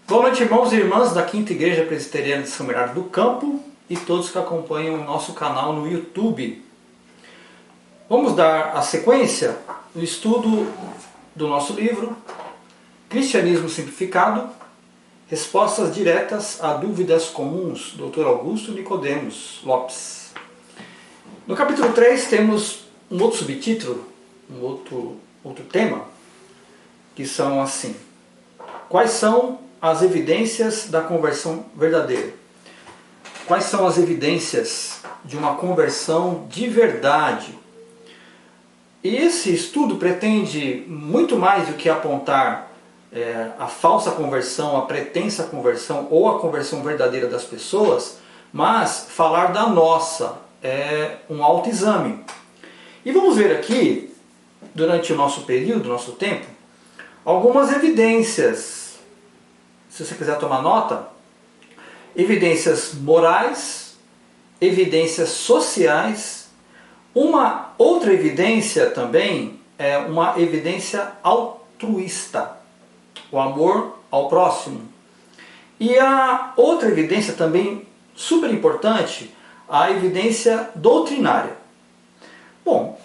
Boa noite, irmãos e irmãs da Quinta Igreja Presbiteriana de São Bernardo do Campo e todos que acompanham o nosso canal no YouTube. Vamos dar a sequência no estudo do nosso livro Cristianismo Simplificado, Respostas Diretas a Dúvidas Comuns, Dr. Augusto Nicodemos Lopes. No capítulo 3 temos um outro subtítulo, um outro tema, que são assim: quais são as evidências da conversão verdadeira? Quais são as evidências de uma conversão de verdade? E esse estudo pretende muito mais do que apontar a falsa conversão, a pretensa conversão ou a conversão verdadeira das pessoas, mas falar da nossa, um autoexame. E vamos ver aqui, durante o nosso período, nosso tempo, algumas evidências. Se você quiser tomar nota, evidências morais, evidências sociais. Uma outra evidência também é uma evidência altruísta, o amor ao próximo. E a outra evidência também super importante, a evidência doutrinária. Bom,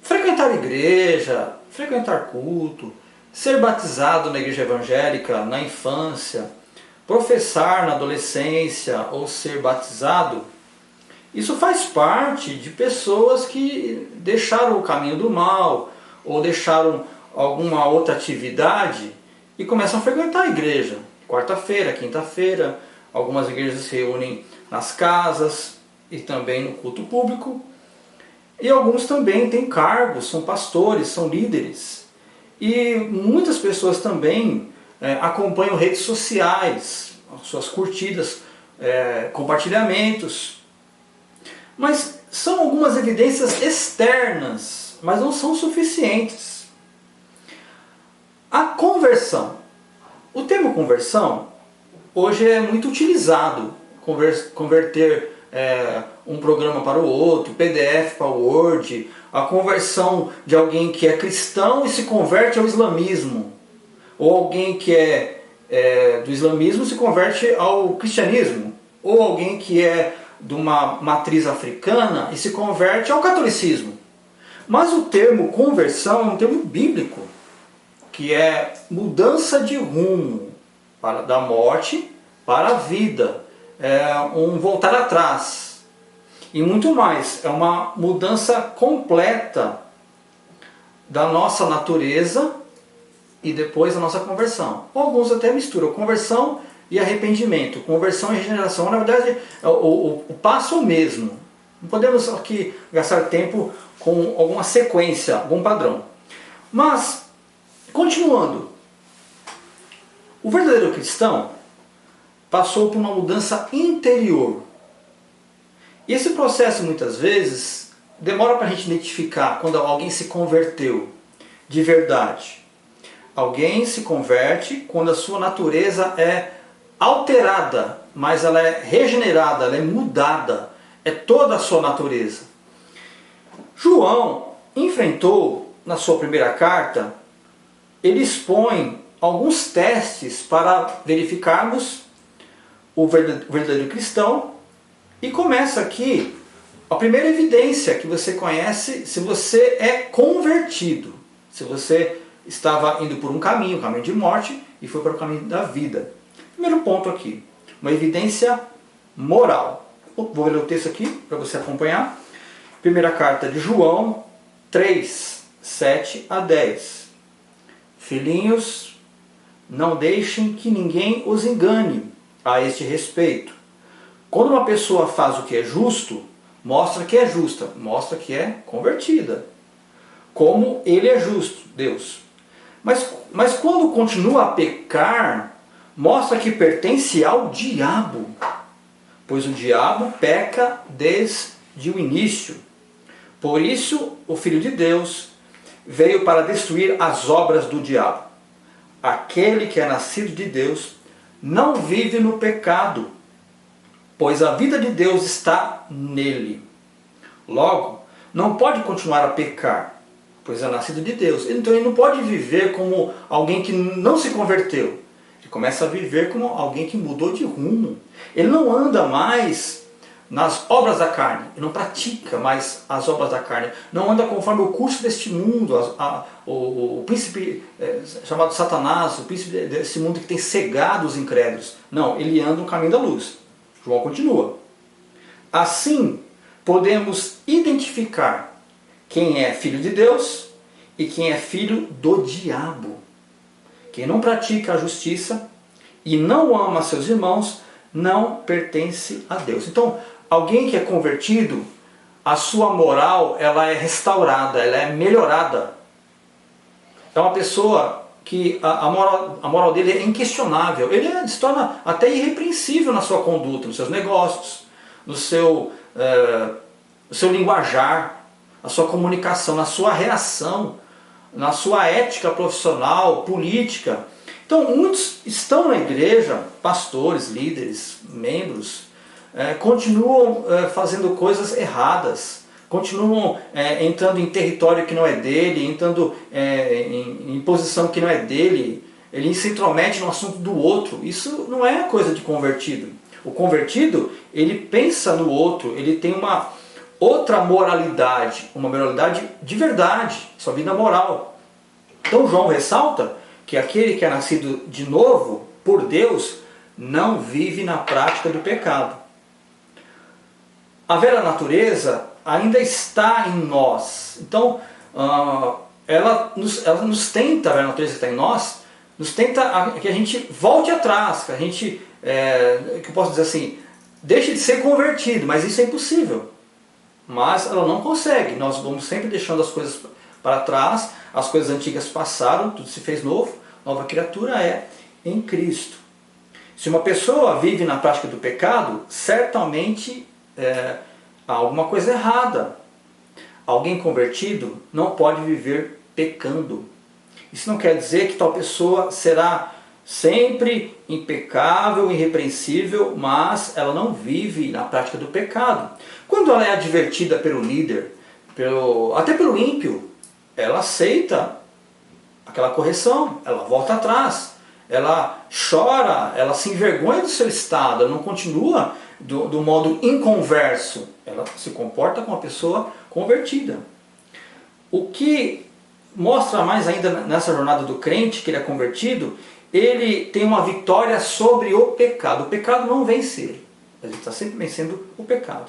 frequentar igreja, frequentar culto, ser batizado na igreja evangélica na infância, professar na adolescência ou ser batizado, isso faz parte de pessoas que deixaram o caminho do mal ou deixaram alguma outra atividade e começam a frequentar a igreja. Quarta-feira, quinta-feira, algumas igrejas se reúnem nas casas e também no culto público. E alguns também têm cargos, são pastores, são líderes. E muitas pessoas também acompanham redes sociais, suas curtidas, compartilhamentos. Mas são algumas evidências externas, mas não são suficientes. A conversão. O termo conversão hoje é muito utilizado. Converter um programa para o outro, PDF para o Word, a conversão de alguém que é cristão e se converte ao islamismo, ou alguém que é do islamismo se converte ao cristianismo, ou alguém que é de uma matriz africana e se converte ao catolicismo. Mas o termo conversão é um termo bíblico, que é mudança de rumo da morte para a vida, um voltar atrás. E muito mais, é uma mudança completa da nossa natureza e depois da nossa conversão. Alguns até misturam conversão e arrependimento. Conversão e regeneração, na verdade, o passo é o mesmo. Não podemos aqui gastar tempo com alguma sequência, algum padrão. Mas, continuando, o verdadeiro cristão passou por uma mudança interior. E esse processo, muitas vezes, demora para a gente identificar quando alguém se converteu de verdade. Alguém se converte quando a sua natureza é alterada, mas ela é regenerada, ela é mudada. É toda a sua natureza. João enfrentou, na sua primeira carta, ele expõe alguns testes para verificarmos o verdadeiro cristão. E começa aqui a primeira evidência que você conhece se você é convertido. Se você estava indo por um caminho de morte, e foi para o caminho da vida. Primeiro ponto aqui, uma evidência moral. Vou ler o texto aqui para você acompanhar. Primeira carta de João 3, 7 a 10. Filhinhos, não deixem que ninguém os engane a este respeito. Quando uma pessoa faz o que é justo, mostra que é justa, mostra que é convertida. Como ele é justo, Deus. Mas quando continua a pecar, mostra que pertence ao diabo. Pois o diabo peca desde o início. Por isso, o Filho de Deus veio para destruir as obras do diabo. Aquele que é nascido de Deus não vive no pecado, pois a vida de Deus está nele. Logo, não pode continuar a pecar, pois é nascido de Deus. Então ele não pode viver como alguém que não se converteu. Ele começa a viver como alguém que mudou de rumo. Ele não anda mais nas obras da carne, ele não pratica mais as obras da carne, não anda conforme o curso deste mundo, o príncipe chamado Satanás, o príncipe desse mundo que tem cegado os incrédulos. Não, ele anda no caminho da luz. João continua. Assim, podemos identificar quem é filho de Deus e quem é filho do diabo. Quem não pratica a justiça e não ama seus irmãos, não pertence a Deus. Então, alguém que é convertido, a sua moral ela é restaurada, ela é melhorada. É uma pessoa que a moral dele é inquestionável. Ele se torna até irrepreensível na sua conduta, nos seus negócios, no seu linguajar, na sua comunicação, na sua reação, na sua ética profissional, política. Então, muitos estão na igreja, pastores, líderes, membros, continuam fazendo coisas erradas, continuam entrando em território que não é dele, entrando em posição que não é dele, ele se intromete no assunto do outro. Isso não é coisa de convertido. O convertido, ele pensa no outro, ele tem uma outra moralidade, uma moralidade de verdade, sua vida moral. Então João ressalta que aquele que é nascido de novo por Deus não vive na prática do pecado. A velha natureza ainda está em nós. Então, ela nos tenta, a velha natureza que está em nós, nos tenta que a gente volte atrás, que a gente, que eu posso dizer assim, deixe de ser convertido, mas isso é impossível. Mas ela não consegue, nós vamos sempre deixando as coisas para trás, as coisas antigas passaram, tudo se fez novo, nova criatura é em Cristo. Se uma pessoa vive na prática do pecado, certamente há alguma coisa errada. Alguém convertido não pode viver pecando. Isso não quer dizer que tal pessoa será sempre impecável, irrepreensível, mas ela não vive na prática do pecado. Quando ela é advertida pelo líder, até pelo ímpio, ela aceita aquela correção, ela volta atrás, ela chora, ela se envergonha do seu estado, ela não continua do modo inconverso, ela se comporta como uma pessoa convertida. O que mostra mais ainda nessa jornada do crente, que ele é convertido, ele tem uma vitória sobre o pecado. O pecado não vence ele, ele está sempre vencendo o pecado.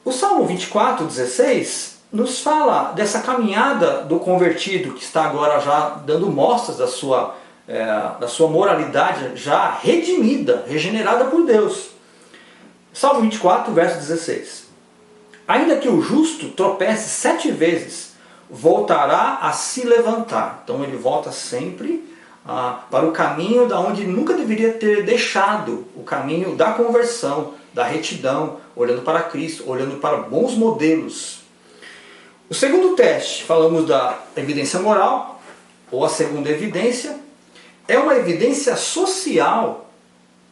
O Salmo 24:16 nos fala dessa caminhada do convertido, que está agora já dando mostras da sua moralidade já redimida, regenerada por Deus. Salmo 24, verso 16. Ainda que o justo tropece 7 vezes, voltará a se levantar. Então ele volta sempre para o caminho da onde nunca deveria ter deixado, o caminho da conversão, da retidão, olhando para Cristo, olhando para bons modelos. O segundo teste, falamos da evidência moral, ou a segunda evidência, é uma evidência social.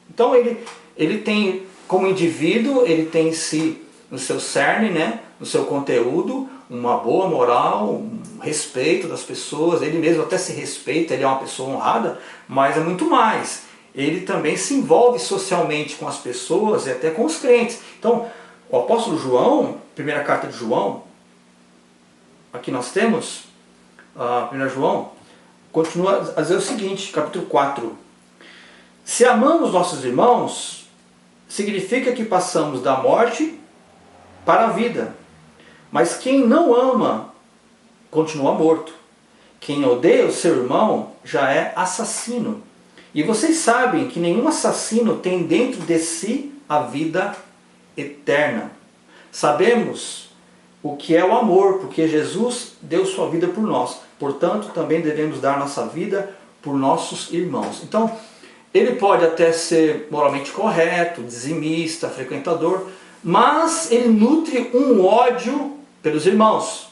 Então ele tem, como indivíduo, ele tem em si, no seu cerne, no seu conteúdo, uma boa moral, um respeito das pessoas, ele mesmo até se respeita, ele é uma pessoa honrada, mas é muito mais. Ele também se envolve socialmente com as pessoas e até com os crentes. Então, o apóstolo João, primeira carta de João, aqui nós temos, 1 João, continua a dizer o seguinte, capítulo 4. Se amamos nossos irmãos, significa que passamos da morte para a vida. Mas quem não ama, continua morto. Quem odeia o seu irmão já é assassino. E vocês sabem que nenhum assassino tem dentro de si a vida eterna. Sabemos o que é o amor, porque Jesus deu sua vida por nós. Portanto, também devemos dar nossa vida por nossos irmãos. Então, ele pode até ser moralmente correto, dizimista, frequentador, mas ele nutre um ódio pelos irmãos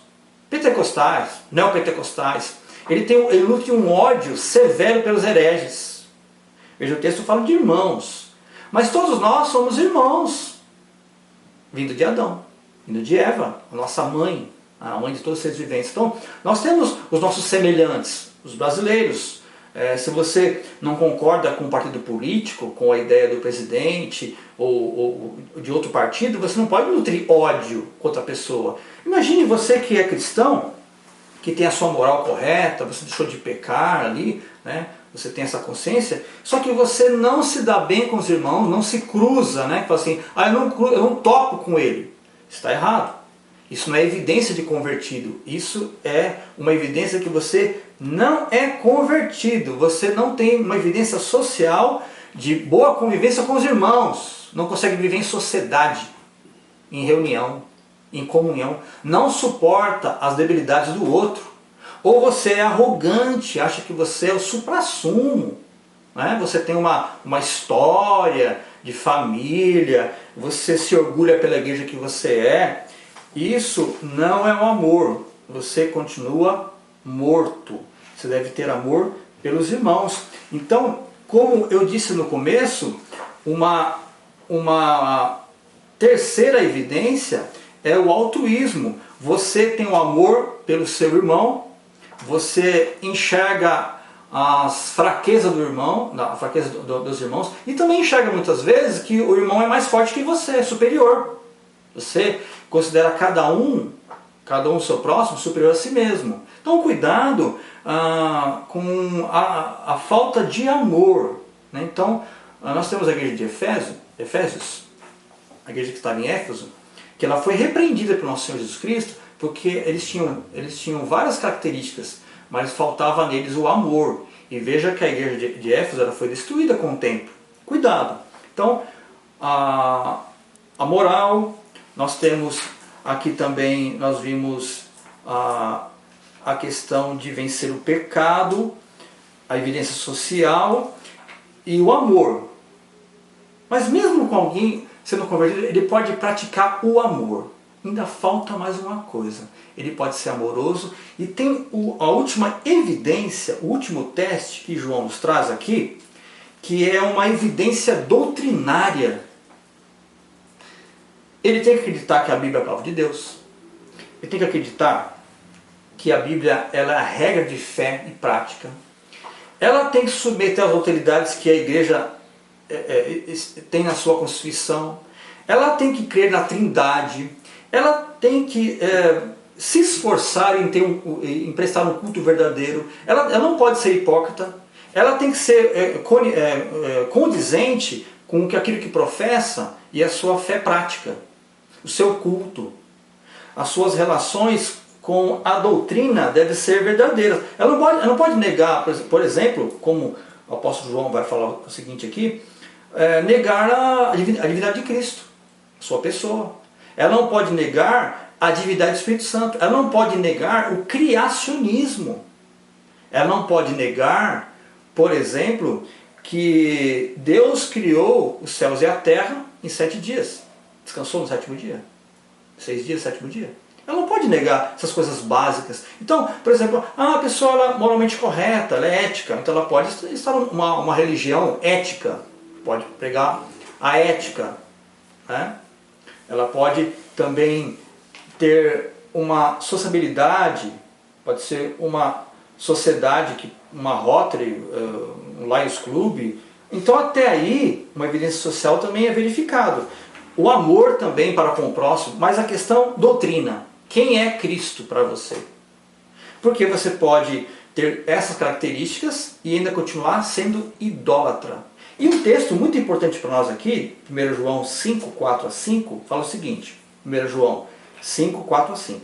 pentecostais, neopentecostais. Ele nutre um ódio severo pelos hereges. Veja, o texto fala de irmãos. Mas todos nós somos irmãos, vindo de Adão, vindo de Eva, a nossa mãe. a mãe de todos os seres viventes. Então, nós temos os nossos semelhantes, os brasileiros. Se você não concorda com um partido político, com a ideia do presidente ou de outro partido, você não pode nutrir ódio contra a pessoa. Imagine você que é cristão, que tem a sua moral correta, você deixou de pecar ali, né? Você tem essa consciência, só que você não se dá bem com os irmãos, não se cruza, né? Fala assim, eu não topo com ele. Está errado. Isso não é evidência de convertido. Isso é uma evidência que você não é convertido. Você não tem uma evidência social de boa convivência com os irmãos. Não consegue viver em sociedade, em reunião, em comunhão. Não suporta as debilidades do outro. Ou você é arrogante, acha que você é o suprassumo. Né? Você tem uma história de família, você se orgulha pela igreja que você é. Isso não é o amor. Você continua morto. Você deve ter amor pelos irmãos. Então, como eu disse no começo, uma terceira evidência é o altruísmo. Você tem o amor pelo seu irmão, você enxerga as fraquezas do irmão, a fraqueza dos irmãos, e também enxerga muitas vezes que o irmão é mais forte que você, é superior. Você considera cada um o seu próximo superior a si mesmo. Então cuidado com a falta de amor. Né? Então nós temos a igreja de Efésios, a igreja que estava em Éfeso, que ela foi repreendida pelo nosso Senhor Jesus Cristo, porque eles tinham várias características, mas faltava neles o amor. E veja que a igreja de Éfeso ela foi destruída com o tempo. Cuidado. Então a moral. Nós temos aqui também, nós vimos a questão de vencer o pecado, a evidência social e o amor. Mas mesmo com alguém sendo convertido, ele pode praticar o amor. Ainda falta mais uma coisa. Ele pode ser amoroso e tem a última evidência, o último teste que João nos traz aqui, que é uma evidência doutrinária. Ele tem que acreditar que a Bíblia é a palavra de Deus. Ele tem que acreditar que a Bíblia ela é a regra de fé e prática. Ela tem que submeter às autoridades que a igreja tem na sua Constituição. Ela tem que crer na Trindade. Ela tem que se esforçar em prestar um culto verdadeiro. Ela não pode ser hipócrita. Ela tem que ser condizente com aquilo que professa e a sua fé prática, o seu culto, as suas relações com a doutrina devem ser verdadeiras. Ela não pode negar, por exemplo, como o apóstolo João vai falar o seguinte aqui, negar a divindade de Cristo, sua pessoa. Ela não pode negar a divindade do Espírito Santo. Ela não pode negar o criacionismo. Ela não pode negar, por exemplo, que Deus criou os céus e a terra em 7 dias. Descansou no 7º dia. 6 dias, 7º dia. Ela não pode negar essas coisas básicas. Então, por exemplo, a pessoa ela é moralmente correta, ela é ética. Então ela pode estar uma religião ética. Pode pregar a ética. Né? Ela pode também ter uma sociabilidade. Pode ser uma sociedade, uma Rotary, um Lions Club. Então até aí, uma evidência social também é verificado. O amor também para com o próximo, mas a questão doutrina. Quem é Cristo para você? Porque você pode ter essas características e ainda continuar sendo idólatra. E um texto muito importante para nós aqui, 1 João 5, 4 a 5, fala o seguinte. 1 João 5, 4 a 5.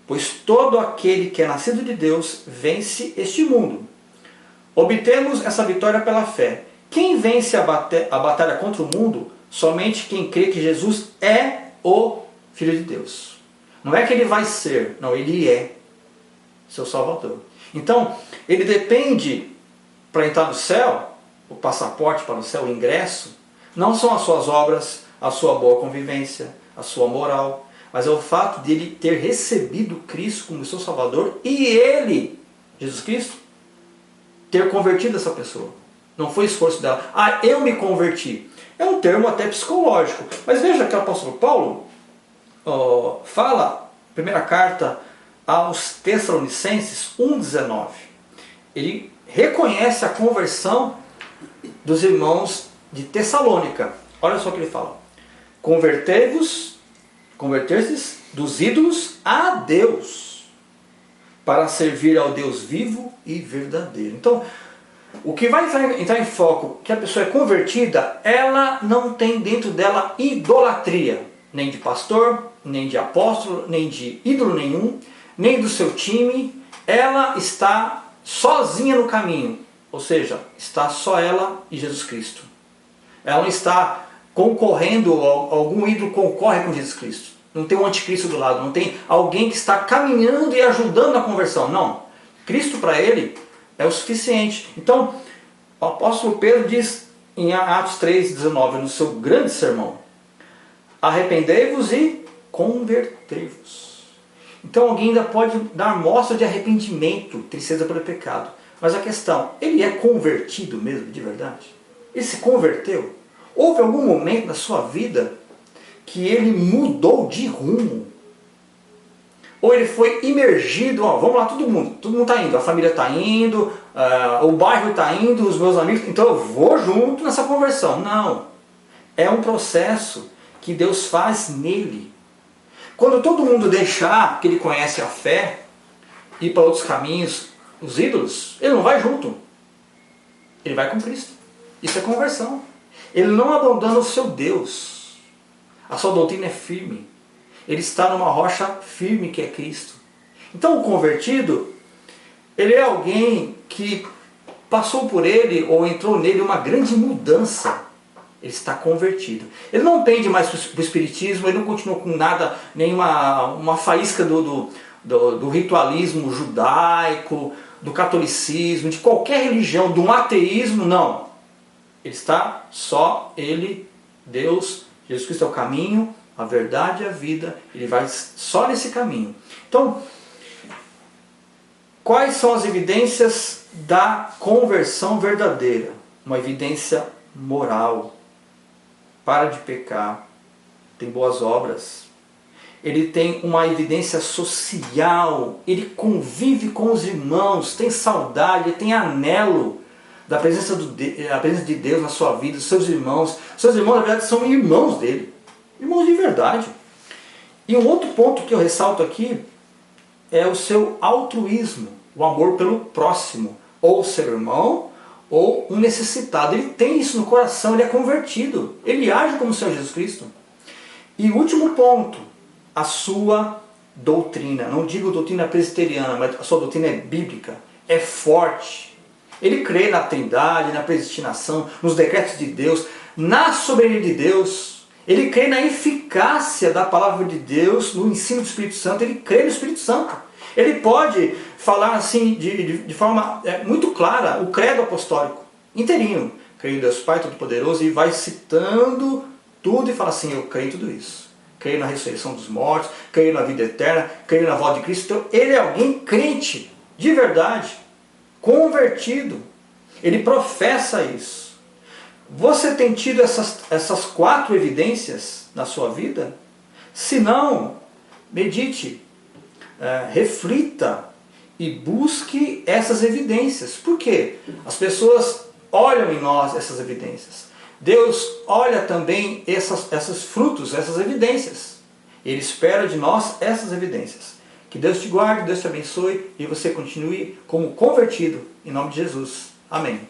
Pois todo aquele que é nascido de Deus vence este mundo. Obtemos essa vitória pela fé. Quem vence a batalha contra o mundo? Somente quem crê que Jesus é o Filho de Deus. Não é que ele vai ser, não, ele é seu Salvador. Então, ele depende, para entrar no céu, o passaporte para o céu, o ingresso, não são as suas obras, a sua boa convivência, a sua moral, mas é o fato de ele ter recebido Cristo como seu Salvador e ele, Jesus Cristo, ter convertido essa pessoa. Não foi esforço dela. Ah, eu me converti. É um termo até psicológico. Mas veja que o apóstolo Paulo fala primeira carta aos Tessalonicenses 1,19. Ele reconhece a conversão dos irmãos de Tessalônica. Olha só o que ele fala. Converter-vos dos ídolos a Deus, para servir ao Deus vivo e verdadeiro. Então, o que vai entrar em foco, que a pessoa é convertida, ela não tem dentro dela idolatria, nem de pastor, nem de apóstolo, nem de ídolo nenhum, nem do seu time. Ela está sozinha no caminho, ou seja, está só ela e Jesus Cristo. Ela não está concorrendo, algum ídolo concorre com Jesus Cristo. Não tem um anticristo do lado, não tem alguém que está caminhando e ajudando na conversão. Não, Cristo para ele é o suficiente. Então, o apóstolo Pedro diz em Atos 3,19, no seu grande sermão: arrependei-vos e convertei-vos. Então alguém ainda pode dar mostra de arrependimento, tristeza pelo pecado. Mas a questão, ele é convertido mesmo, de verdade? Ele se converteu? Houve algum momento na sua vida que ele mudou de rumo? Ou ele foi imergido, ó, vamos lá, todo mundo está indo, a família está indo, o bairro está indo, os meus amigos, então eu vou junto nessa conversão. Não, é um processo que Deus faz nele. Quando todo mundo deixar que ele conhece a fé, ir para outros caminhos, os ídolos, ele não vai junto, ele vai com Cristo. Isso é conversão. Ele não abandona o seu Deus, a sua doutrina é firme. Ele está numa rocha firme que é Cristo. Então o convertido, ele é alguém que passou por ele ou entrou nele uma grande mudança. Ele está convertido. Ele não pende mais para o espiritismo, ele não continua com nada, nenhuma faísca do ritualismo judaico, do catolicismo, de qualquer religião, do ateísmo, não. Ele está só, ele, Deus, Jesus Cristo é o caminho, a verdade e a vida, ele vai só nesse caminho. Então, quais são as evidências da conversão verdadeira? Uma evidência moral. Para de pecar, tem boas obras. Ele tem uma evidência social, ele convive com os irmãos, tem saudade, tem anelo da presença de Deus na sua vida, dos seus irmãos. Seus irmãos, na verdade, são irmãos dele. Irmãos de verdade. E um outro ponto que eu ressalto aqui é o seu altruísmo, o amor pelo próximo, ou seu irmão, ou um necessitado. Ele tem isso no coração, ele é convertido, ele age como o Senhor Jesus Cristo. E o último ponto, a sua doutrina. Não digo doutrina presbiteriana, mas a sua doutrina é bíblica, é forte. Ele crê na Trindade, na predestinação, nos decretos de Deus, na soberania de Deus. Ele crê na eficácia da palavra de Deus, no ensino do Espírito Santo. Ele crê no Espírito Santo. Ele pode falar assim de forma muito clara o credo apostólico inteirinho. Creio em Deus Pai Todo-Poderoso, e vai citando tudo e fala assim: eu creio em tudo isso. Creio na ressurreição dos mortos, creio na vida eterna, creio na volta de Cristo. Então ele é alguém crente, de verdade, convertido. Ele professa isso. Você tem tido essas 4 evidências na sua vida? Se não, medite, reflita e busque essas evidências. Por quê? As pessoas olham em nós essas evidências. Deus olha também esses frutos, essas evidências. Ele espera de nós essas evidências. Que Deus te guarde, Deus te abençoe e você continue como convertido, em nome de Jesus. Amém.